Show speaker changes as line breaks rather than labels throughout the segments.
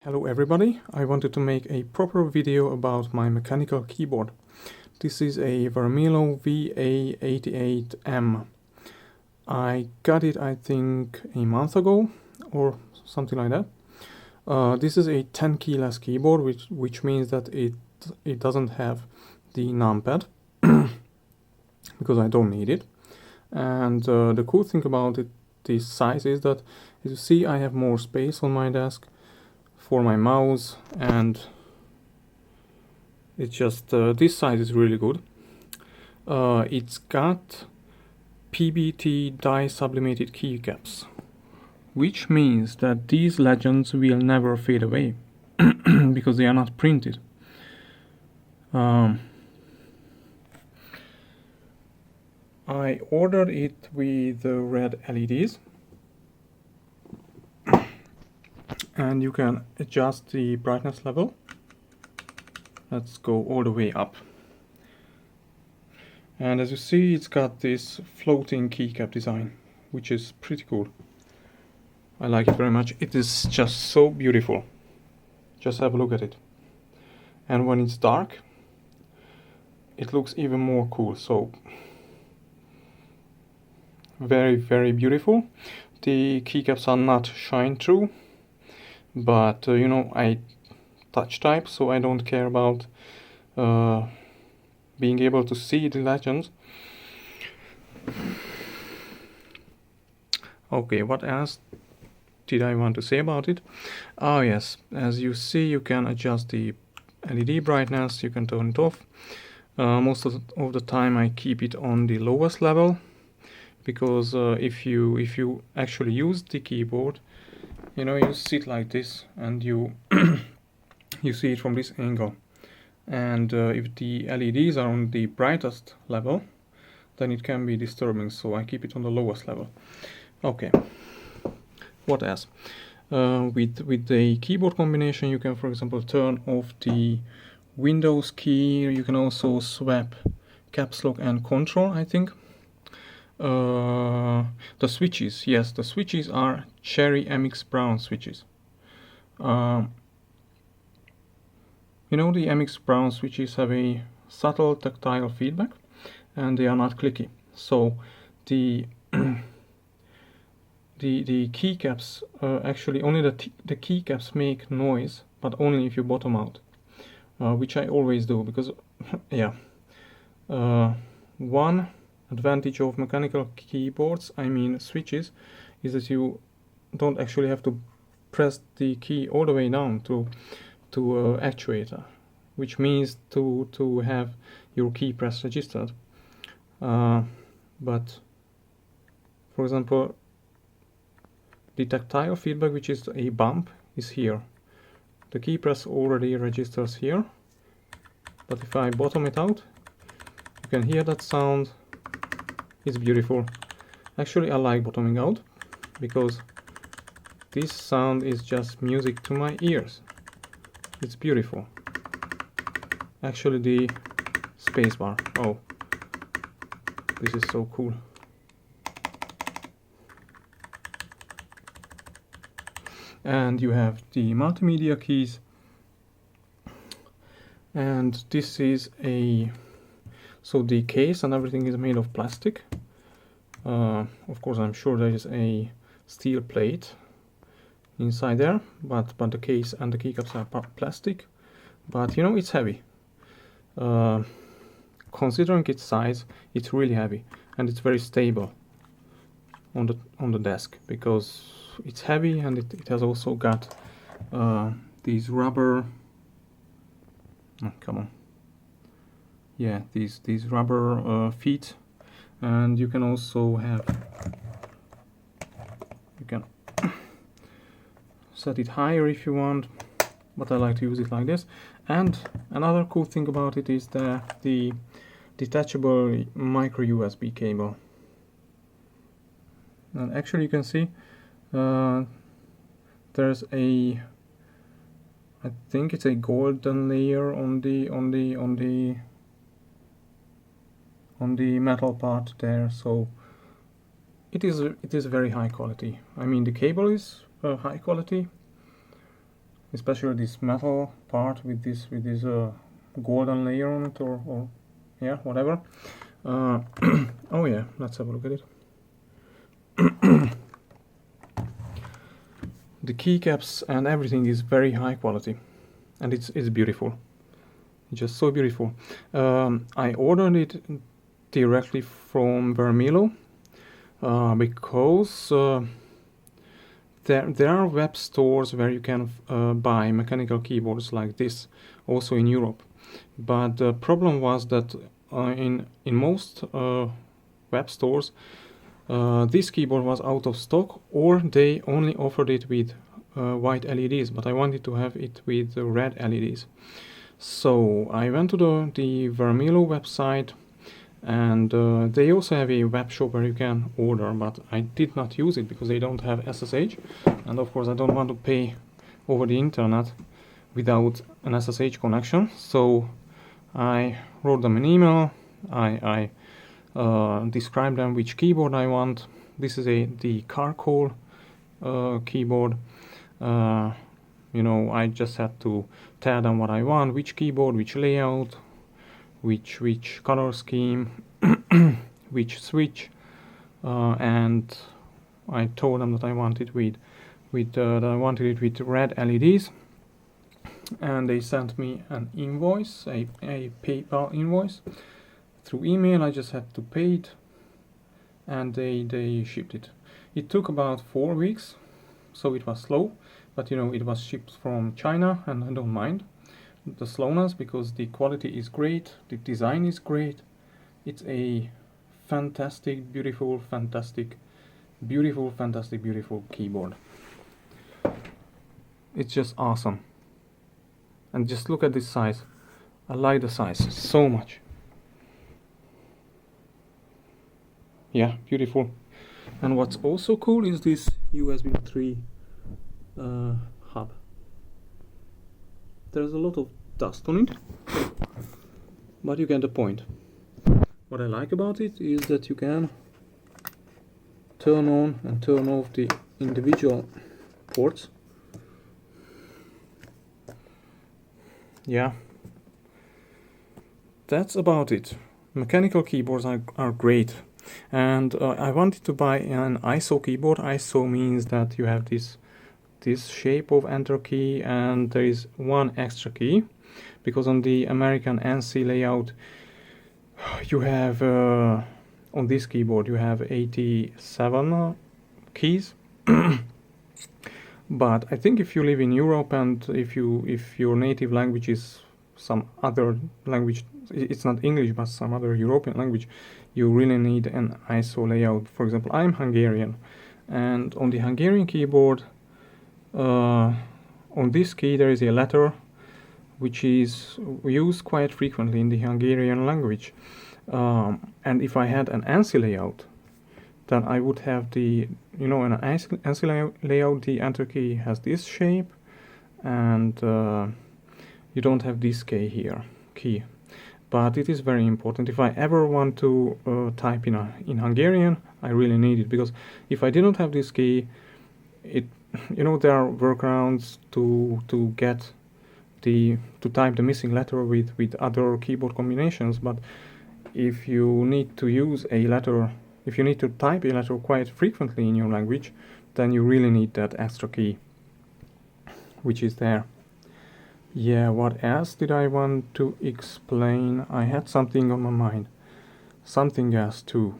Hello everybody, I wanted to make a proper video about my mechanical keyboard. This is a Varmilo VA88M. I got it I think a month ago or something like that. This is a 10 keyless keyboard which means that it doesn't have the numpad because I don't need it. And the cool thing about this size is that, as you see, I have more space on my desk for my mouse, and it's just this size is really good. It's got PBT die sublimated keycaps, which means that these legends will never fade away because they are not printed. I ordered it with red LEDs, and you can adjust the brightness level. Let's go all the way up. And as you see, it's got this floating keycap design, which is pretty cool. I like it very much. It is just so beautiful. Just have a look at it. And when it's dark, it looks even more cool. So very, very beautiful. The keycaps are not shine through, but you know, I touch type, so I don't care about being able to see the legends. Okay, what else did I want to say about it? Oh yes, as you see, you can adjust the LED brightness, you can turn it off. Most of the time I keep it on the lowest level, because if you actually use the keyboard, you know, you sit like this and you you see it from this angle, and if the LEDs are on the brightest level, then it can be disturbing, so I keep it on the lowest level. Okay, what else? With the keyboard combination, you can, for example, turn off the Windows key. You can also swap caps lock and control, I think. The switches, yes, the switches are Cherry MX Brown switches. You know, the MX Brown switches have a subtle tactile feedback, and they are not clicky. So the the keycaps, actually only the keycaps make noise, but only if you bottom out, which I always do, because yeah, one advantage of mechanical keyboards, I mean switches, is that you don't actually have to press the key all the way down to actuator, which means to have your key press registered. But for example, the tactile feedback, which is a bump, is here. The key press already registers here, but if I bottom it out, you can hear that sound. It's beautiful. Actually, I like bottoming out because this sound is just music to my ears. It's beautiful. Actually, the spacebar. Oh, this is so cool. And you have the multimedia keys. And this is so the case and everything is made of plastic. Of course, I'm sure there is a steel plate inside there, but the case and the keycaps are plastic. But you know, it's heavy. Considering its size, it's really heavy, and it's very stable on the desk because it's heavy, and it has also got these rubber. Oh, come on. Yeah, these rubber feet, and you can also have, you can set it higher if you want, but I like to use it like this. And another cool thing about it is the detachable micro USB cable. And actually, you can see there's a, I think it's a golden layer on the metal part there, so it is very high quality. I mean, the cable is high quality, especially this metal part with this golden layer on it, or yeah, whatever. Oh yeah, let's have a look at it. The keycaps and everything is very high quality, and it's beautiful, just so beautiful. I ordered it directly from Varmilo because there are web stores where you can buy mechanical keyboards like this, also in Europe. But the problem was that in most web stores, this keyboard was out of stock, or they only offered it with white LEDs, but I wanted to have it with red LEDs. So I went to the Varmilo website, and they also have a web shop where you can order, but I did not use it because they don't have SSH, and of course I don't want to pay over the internet without an SSH connection. So I wrote them an email. I described them which keyboard I want. This is the Carcoal keyboard. You know, I just had to tell them what I want, which keyboard, which layout, which color scheme, which switch, and I told them that I wanted it with red LEDs, and they sent me an invoice, a PayPal invoice through email. I just had to pay it, and they shipped it. It took about 4 weeks, so it was slow, but you know, it was shipped from China, and I don't mind the slowness because the quality is great, the design is great. It's a fantastic, beautiful keyboard. It's just awesome. And just look at this size. I like the size so much. Yeah, beautiful. And what's also cool is this USB 3 hub. There's a lot of dust on it, but you get the point. What I like about it is that you can turn on and turn off the individual ports. Yeah, that's about it. Mechanical keyboards are great, and I wanted to buy an ISO keyboard. ISO means that you have this shape of enter key, and there is one extra key, because on the American ANSI layout you have on this keyboard you have 87 keys. But I think if you live in Europe, and if your native language is some other language, it's not English but some other European language, you really need an ISO layout. For example, I'm Hungarian, and on the Hungarian keyboard, on this key there is a letter which is used quite frequently in the Hungarian language, and if I had an ANSI layout, then I would have the, you know, in an ANSI layout the enter key has this shape, and you don't have this key. But it is very important. If I ever want to type in Hungarian, I really need it, because if I didn't have this key, you know, there are workarounds to type the missing letter with other keyboard combinations. But if you need to use a letter, if you need to type a letter quite frequently in your language, then you really need that extra key, which is there. Yeah, what else did I want to explain? I had something on my mind. Something else too.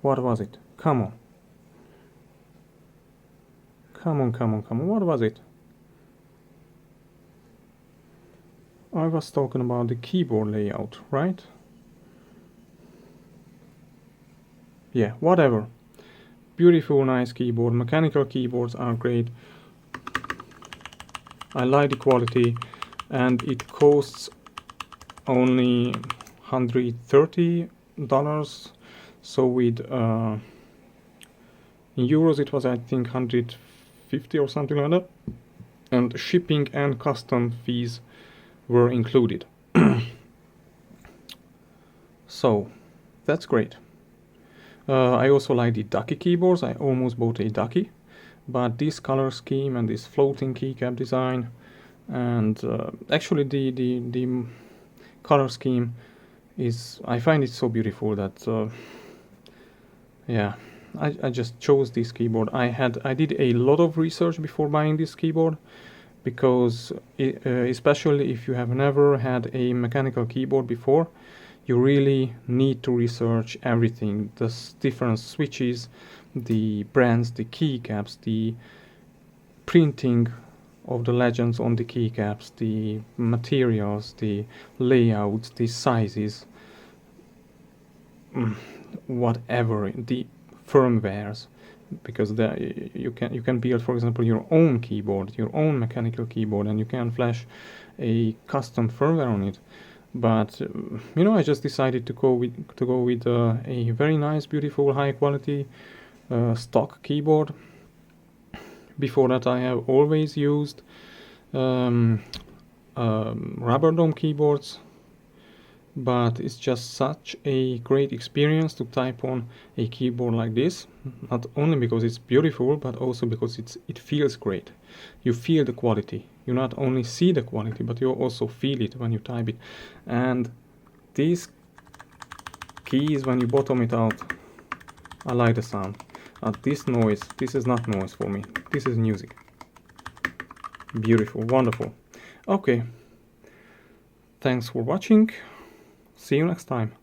What was it? Come on. What was it? I was talking about the keyboard layout, right? Yeah, whatever. Beautiful, nice keyboard. Mechanical keyboards are great. I like the quality, and it costs only $130. So with in euros it was, I think, 150 or something like that, and shipping and custom fees were included. So that's great. I also like the Ducky keyboards. I almost bought a Ducky, but this color scheme and this floating keycap design, and actually the color scheme is, I find it so beautiful that yeah, I just chose this keyboard. I did a lot of research before buying this keyboard, because especially if you have never had a mechanical keyboard before, you really need to research everything, the different switches, the brands, the keycaps, the printing of the legends on the keycaps, the materials, the layouts, the sizes, whatever, the firmwares, because you can build, for example, your own keyboard, your own mechanical keyboard, and you can flash a custom firmware on it. But you know, I just decided to go with a very nice, beautiful, high quality stock keyboard. Before that, I have always used rubber dome keyboards, but it's just such a great experience to type on a keyboard like this, not only because it's beautiful, but also because it feels great. You feel the quality. You not only see the quality, but you also feel it when you type it. And these keys, when you bottom it out, I like the sound. This noise, this is not noise for me. This is music. Beautiful, wonderful. Okay. Thanks for watching. See you next time.